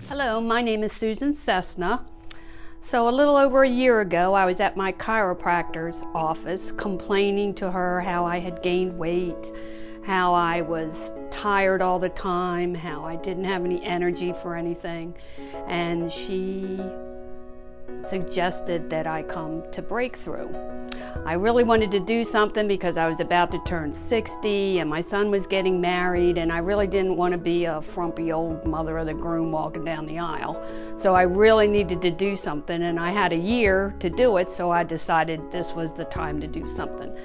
Hello, my name is Susan Cessna. So a little over a year ago, I was at my chiropractor's office complaining to her how I had gained weight, how I was tired all the time, how I didn't have any energy for anything. And she suggested that I come to Breakthrough. I really wanted to do something because I was about to turn 60 and my son was getting married, and I really didn't want to be a frumpy old mother of the groom walking down the aisle. So I really needed to do something, and I had a year to do it, so I decided this was the time to do something.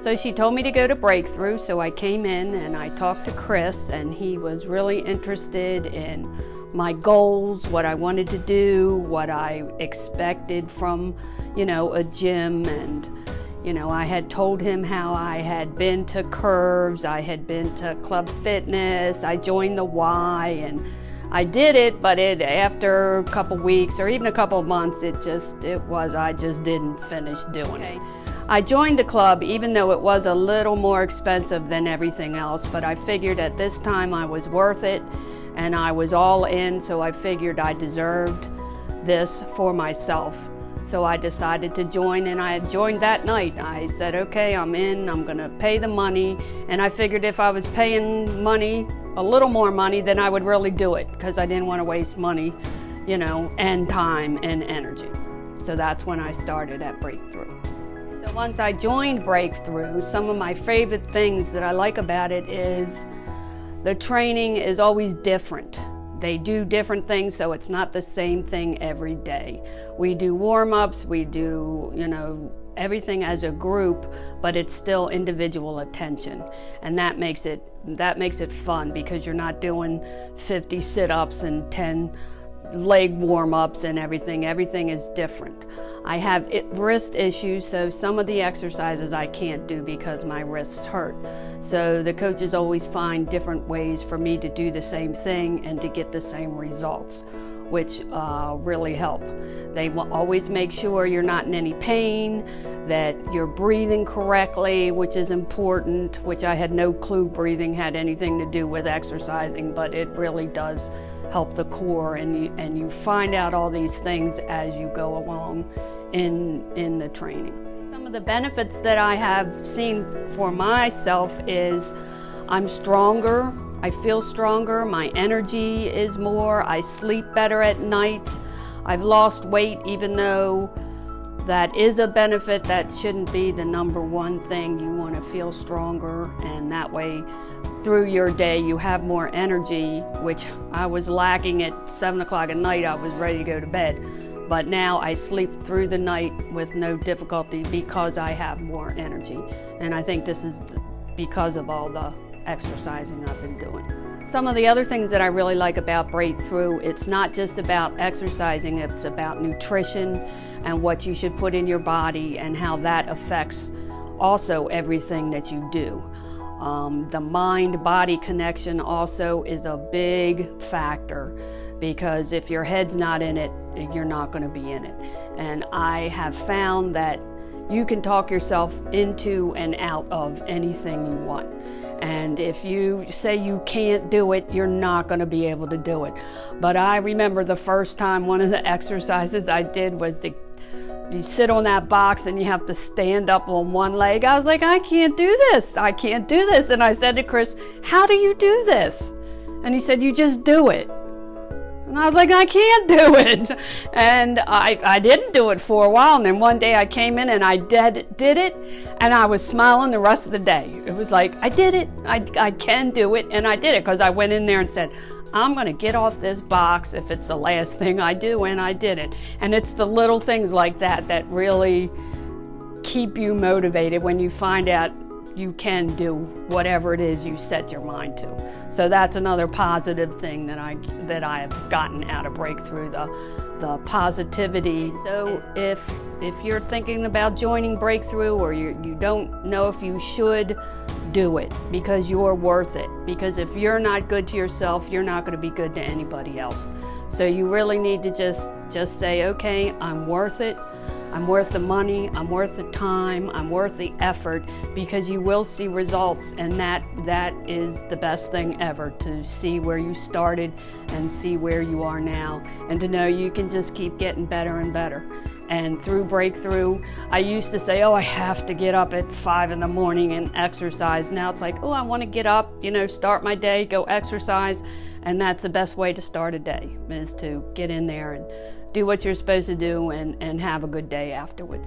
So she told me to go to Breakthrough, so I came in and I talked to Chris, and he was really interested in my goals, what I wanted to do, what I expected from, a gym. And, I had told him how I had been to Curves, I had been to Club Fitness, I joined the Y, and I did it, but after a couple weeks or even a couple of months, I just didn't finish doing it. I joined the club even though it was a little more expensive than everything else, but I figured at this time I was worth it. And I was all in, so I figured I deserved this for myself. So I decided to join, and I joined that night. I said, okay, I'm in, I'm gonna pay the money. And I figured if I was paying money, a little more money, then I would really do it, because I didn't want to waste money, and time and energy. So that's when I started at Breakthrough. So once I joined Breakthrough, some of my favorite things that I like about it is the training is always different. They do different things, so it's not the same thing every day. We do warm-ups, we do, everything as a group, but it's still individual attention. And that makes it fun, because you're not doing 50 sit-ups and 10 leg warm-ups and everything. Everything is different. I have wrist issues, so some of the exercises I can't do because my wrists hurt. So the coaches always find different ways for me to do the same thing and to get the same results, which really help. They will always make sure you're not in any pain, that you're breathing correctly, which is important, which I had no clue breathing had anything to do with exercising, but it really does help the core, and you find out all these things as you go along in the training. Some of the benefits that I have seen for myself is I'm stronger, I feel stronger, my energy is more, I sleep better at night. I've lost weight, even though that is a benefit. That shouldn't be the number one thing. You want to feel stronger, and that way through your day you have more energy, which I was lacking at 7 o'clock at night. I was ready to go to bed, but now I sleep through the night with no difficulty because I have more energy. And I think this is because of all the exercising I've been doing. Some of the other things that I really like about Breakthrough, it's not just about exercising, it's about nutrition and what you should put in your body and how that affects also everything that you do. The mind-body connection also is a big factor, because if your head's not in it, you're not going to be in it. And I have found that you can talk yourself into and out of anything you want. And if you say you can't do it, you're not going to be able to do it. But I remember the first time, one of the exercises I did was you sit on that box and you have to stand up on one leg. I was like, I can't do this. I can't do this. And I said to Chris, how do you do this? And he said, you just do it. And I was like, I can't do it. And I didn't do it for a while. And then one day I came in and I did it. And I was smiling the rest of the day. It was like, I did it. I can do it. And I did it because I went in there and said, I'm going to get off this box if it's the last thing I do. And I did it. And it's the little things like that that really keep you motivated when you find out you can do whatever it is you set your mind to. So that's another positive thing that I have gotten out of Breakthrough, the positivity. So if you're thinking about joining Breakthrough, or you don't know if you should, do it, because you're worth it. Because if you're not good to yourself, you're not going to be good to anybody else. So you really need to just say, okay, I'm worth it. I'm worth the money, I'm worth the time, I'm worth the effort, because you will see results, and that is the best thing ever, to see where you started and see where you are now, and to know you can just keep getting better and better. And through Breakthrough, I used to say, oh, I have to get up at 5 in the morning and exercise. Now it's like, oh, I want to get up, start my day, go exercise. And that's the best way to start a day, is to get in there and do what you're supposed to do and have a good day afterwards.